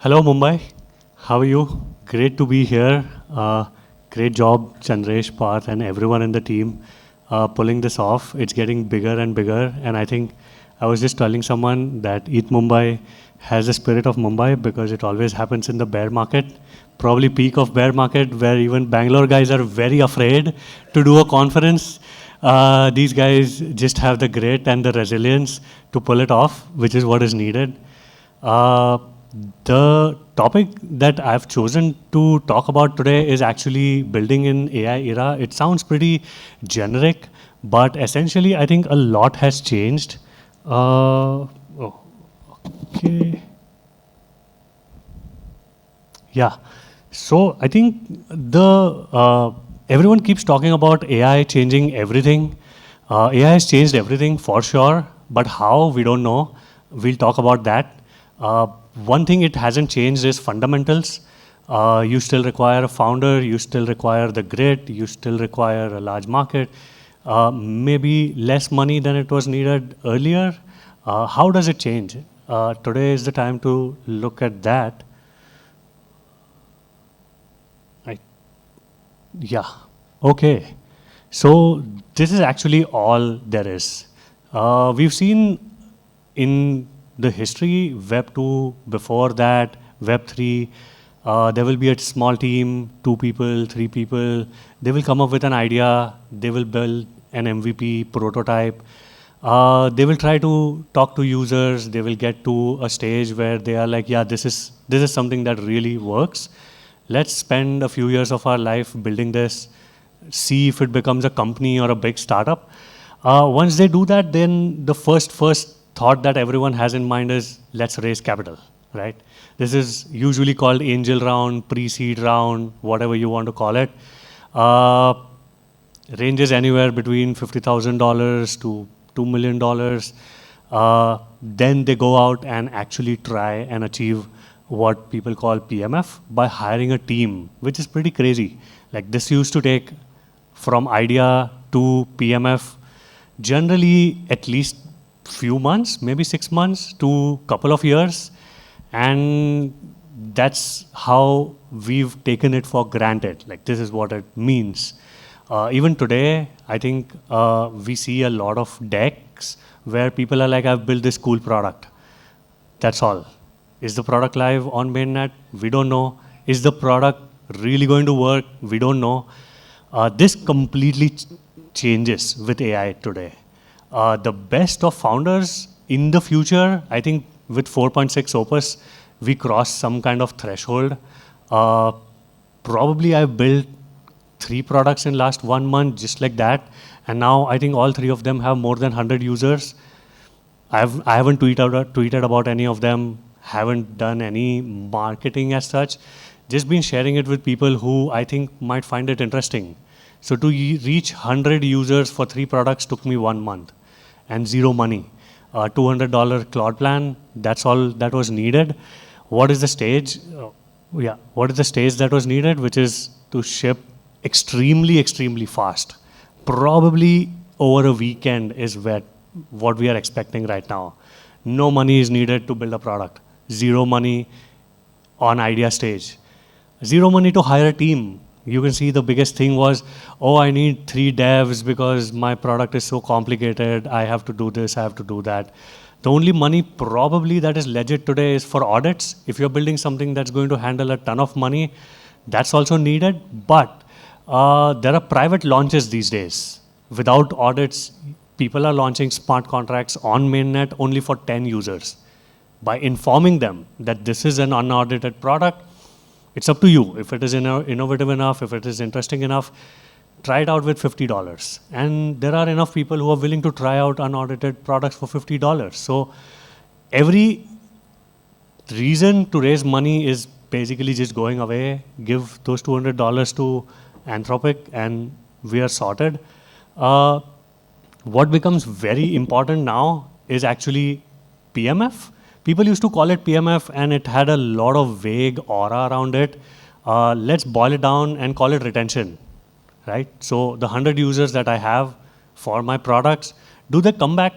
Hello, Mumbai. How are you? Great to be here. Great job, Chandresh, Parth, and everyone in the team pulling this off. It's getting bigger and bigger. And I think I was just telling someone that ETHMumbai has the spirit of Mumbai because it always happens in the bear market, probably peak of bear market, where even Bangalore guys are very afraid to do a conference. These guys just have the grit and the resilience to pull it off, which is what is needed. Uh, the topic that I've chosen to talk about today is actually building in AI era. It sounds pretty generic, but essentially I think a lot has changed. Oh, okay. Yeah. So I think the everyone keeps talking about AI changing everything. AI has changed everything for sure, but how we don't know. We'll talk about that. Uh, One thing it hasn't changed is fundamentals. You still require a founder. You still require the grit. You still require a large market. Maybe less money than it was needed earlier. How does it change? Today is the time to look at that. I Yeah. Okay. So this is actually all there is. We've seen in the history, Web 2, before that, Web 3, there will be a small team, 2 people, 3 people. They will come up with an idea. They will build an MVP prototype. They will try to talk to users. They will get to a stage where they are like, yeah, this is something that really works. Let's spend a few years of our life building this, see if it becomes a company or a big startup. Once they do that, then the first thought that everyone has in mind is let's raise capital, right? This is usually called angel round, pre-seed round, whatever you want to call it. Uh, Ranges anywhere between $50,000 to $2 million. Then they go out and actually try and achieve what people call PMF by hiring a team, which is pretty crazy. Like this used to take from idea to PMF generally at least few months, maybe 6 months to couple of years. And that's how we've taken it for granted. Like this is what it means. Even today, I think we see a lot of decks where people are like, I've built this cool product. That's all. Is the product live on mainnet? We don't know. Is the product really going to work? We don't know. This completely changes with AI today. The best of founders in the future, I think with 4.6 Opus, we crossed some kind of threshold. Probably I've built 3 products in last 1 month, just like that. And now I think all 3 of them have more than 100 users. I haven't tweeted about any of them, haven't done any marketing as such, just been sharing it with people who I think might find it interesting. So to reach 100 users for 3 products took me 1 month and zero money. $200 cloud plan, that's all that was needed. What is the stage? What is the stage that was needed? Which is to ship extremely fast. Probably over a weekend is what we are expecting right now. No money is needed to build a product. Zero money on idea stage. Zero money to hire a team. You can see the biggest thing was, oh, I need 3 devs because my product is so complicated. I have to do this, I have to do that. The only money probably that is legit today is for audits. If you're building something that's going to handle a ton of money, that's also needed. But there are private launches these days. Without audits, people are launching smart contracts on mainnet only for 10 users. By informing them that this is an unaudited product, it's up to you. If it is innovative enough, if it is interesting enough, try it out with $50. And there are enough people who are willing to try out unaudited products for $50. So every reason to raise money is basically just going away. Give those $200 to Anthropic and we are sorted. What becomes very important now is actually PMF. People used to call it PMF and it had a lot of vague aura around it. Let's boil it down and call it retention, right? So the 100 users that I have for my products, do they come back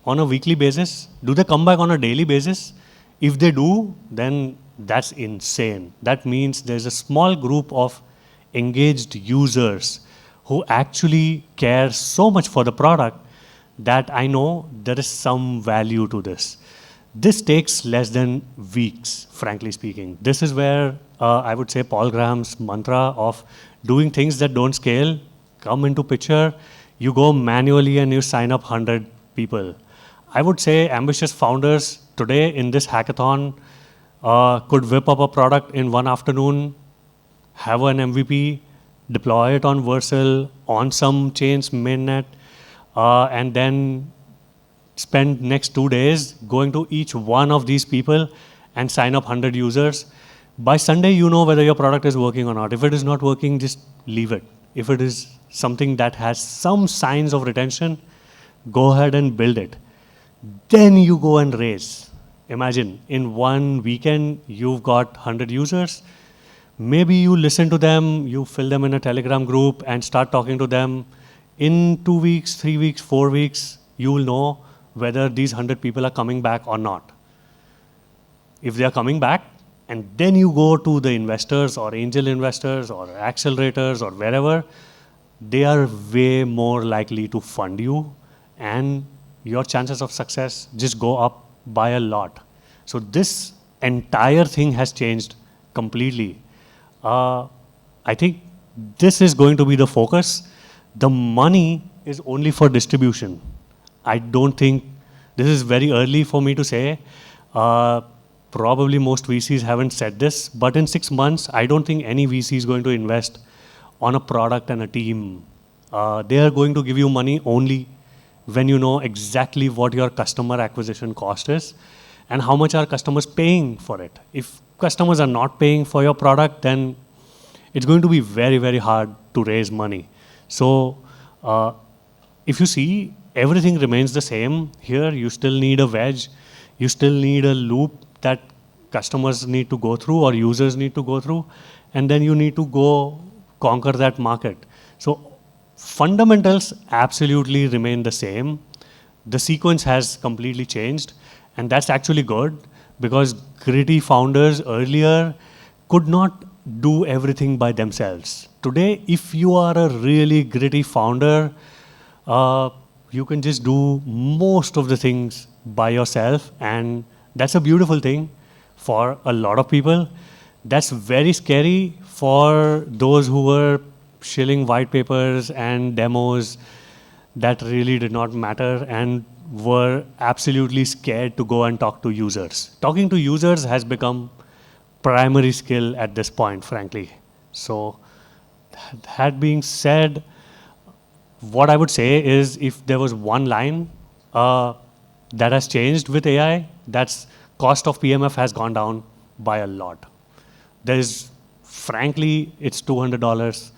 on a weekly basis? Do they come back on a daily basis? If they do, then That's insane. That means there's a small group of engaged users who actually care so much for the product that I know there is some value to this. This takes less than weeks, frankly speaking. This is where I would say Paul Graham's mantra of doing things that don't scale come into picture. You go manually and you sign up 100 people. I would say ambitious founders today in this hackathon could whip up a product in one afternoon, have an MVP, deploy it on Vercel, on some chains mainnet, and then spend next 2 days going to each one of these people and sign up 100 users. By Sunday, you know whether your product is working or not. If it is not working, just leave it. If it is something that has some signs of retention, go ahead and build it. Then you go and raise. Imagine, in one weekend, you've got 100 users. Maybe you listen to them, you fill them in a Telegram group and start talking to them. In 2 weeks, 3 weeks, 4 weeks, you will know whether these 100 people are coming back or not. If they are coming back, and then you go to the investors or angel investors or accelerators or wherever, they are way more likely to fund you, and your chances of success just go up by a lot. So this entire thing has changed completely. I think this is going to be the focus. The money is only for distribution. I don't think, this is very early for me to say. Probably most VCs haven't said this, but in 6 months, I don't think any VC is going to invest on a product and a team. They are going to give you money only when you know exactly what your customer acquisition cost is and how much are customers paying for it. If customers are not paying for your product, then it's going to be very, very hard to raise money. So if you see, everything remains the same here. You still need a wedge. You still need a loop that customers need to go through or users need to go through. And then you need to go conquer that market. So fundamentals absolutely remain the same. The sequence has completely changed. And that's actually good because gritty founders earlier could not do everything by themselves. Today, if you are a really gritty founder, you can just do most of the things by yourself, and that's a beautiful thing for a lot of people. That's very scary for those who were shilling white papers and demos that really did not matter and were absolutely scared to go and talk to users. Talking to users has become primary skill at this point, frankly. So that being said, what I would say is if there was one line that has changed with AI, that's cost of PMF has gone down by a lot. There's, frankly, it's $200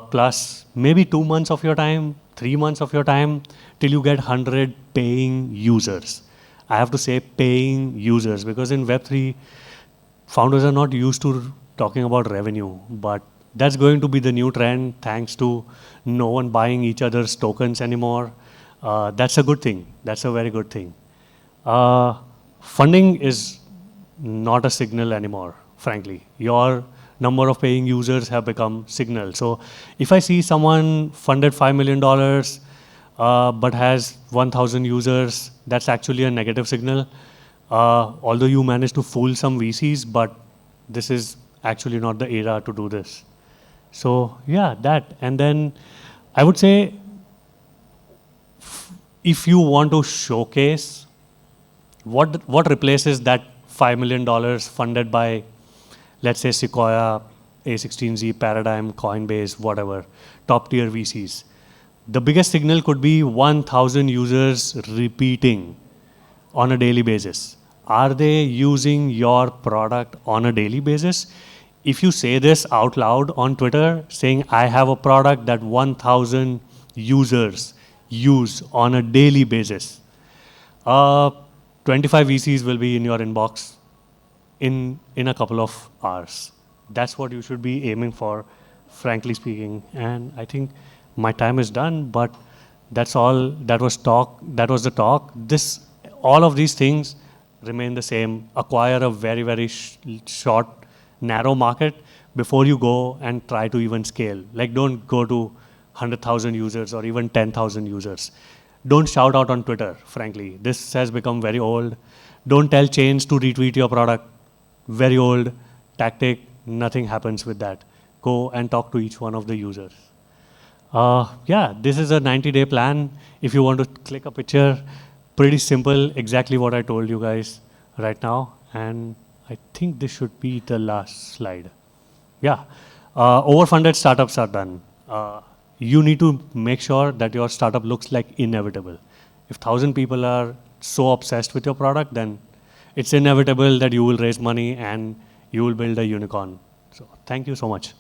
plus maybe 2 months of your time, 3 months of your time till you get 100 paying users. I have to say paying users because in Web3, founders are not used to talking about revenue, but that's going to be the new trend thanks to no one buying each other's tokens anymore. That's a good thing. That's a very good thing. Funding is not a signal anymore, frankly. Your number of paying users have become signal. So if I see someone funded $5 million but has 1,000 users, that's actually a negative signal. Although you managed to fool some VCs, but this is actually not the era to do this. So yeah, that. And then I would say if you want to showcase what replaces that $5 million funded by, let's say, Sequoia, A16Z, Paradigm, Coinbase, whatever, top tier VCs. The biggest signal could be 1,000 users repeating on a daily basis. Are they using your product on a daily basis? If you say this out loud on Twitter, saying, I have a product that 1,000 users use on a daily basis, 25 VCs will be in your inbox in a couple of hours. That's what you should be aiming for, frankly speaking. And I think my time is done, but that's all. That was talk. That was the talk. All of these things remain the same. Acquire a very, very short, narrow market before you go and try to even scale. Like, don't go to 100,000 users or even 10,000 users. Don't shout out on Twitter, frankly. This has become very old. Don't tell chains to retweet your product. Very old tactic. Nothing happens with that. Go and talk to each one of the users. Yeah, this is a 90-day plan. If you want to click a picture, pretty simple, exactly what I told you guys right now. And I think this should be the last slide. Yeah, overfunded startups are done. You need to make sure that your startup looks like inevitable. If 1,000 people are so obsessed with your product, then it's inevitable that you will raise money and you will build a unicorn. So thank you so much.